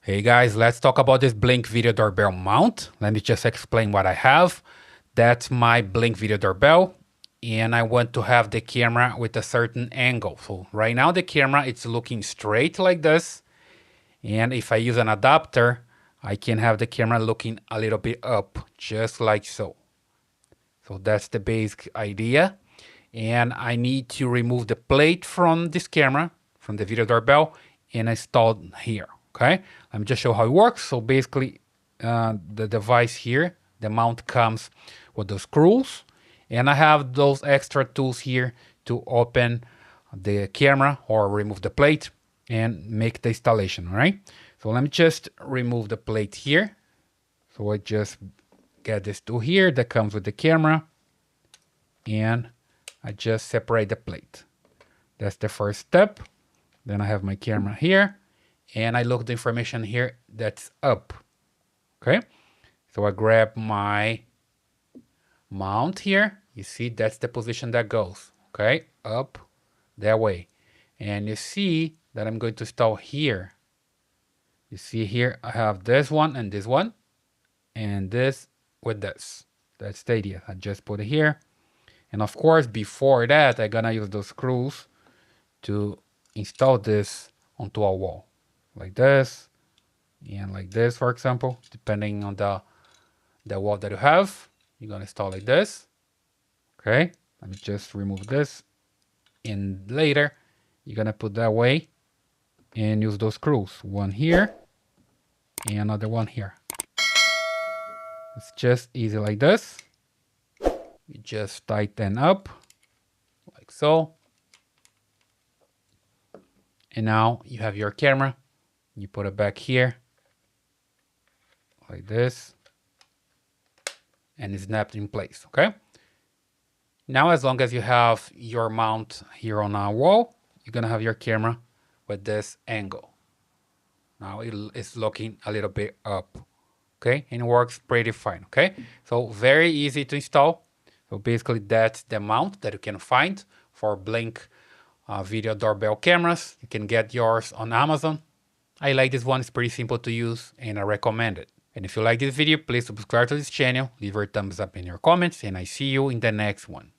Hey guys, let's talk about this Blink video doorbell mount. Let me just explain what I have. That's my Blink video doorbell, and I want to have the camera with a certain angle. So right now the camera it's looking straight like this, and if I use an adapter, I can have the camera looking a little bit up, just like so. So that's the basic idea. And I need to remove the plate from this camera, from the video doorbell, and install here. Okay, let me just show how it works. So basically, the device here, the mount comes with those screws, and I have those extra tools here to open the camera or remove the plate and make the installation. All right. So let me just remove the plate here. So I just get this tool here that comes with the camera, and I just separate the plate. That's the first step. Then I have my camera here, and I look the information here that's up. Okay, so I grab my mount here. You see that's the position that goes. Okay, up that way. And you see that I'm going to install here. You see here I have this one and this one, and this with this. That's the idea. I just put it here. And of course, before that, I'm gonna use those screws to install this onto a wall, like this, and like this, for example, depending on the wall that you have. You're gonna install like this. Okay, let me just remove this, and later you're gonna put that way and use those screws. One here, and another one here. It's just easy like this. You just tighten up like so. And now you have your camera. You put it back here like this, and it's snapped in place. Okay. Now, as long as you have your mount here on our wall, you're gonna have your camera with this angle. Now it's looking a little bit up. Okay, and it works pretty fine. Okay, so very easy to install. So basically that's the mount that you can find for Blink video doorbell cameras. You can get yours on Amazon. I like this one, it's pretty simple to use and I recommend it. And if you like this video, please subscribe to this channel, leave your thumbs up in your comments, and I see you in the next one.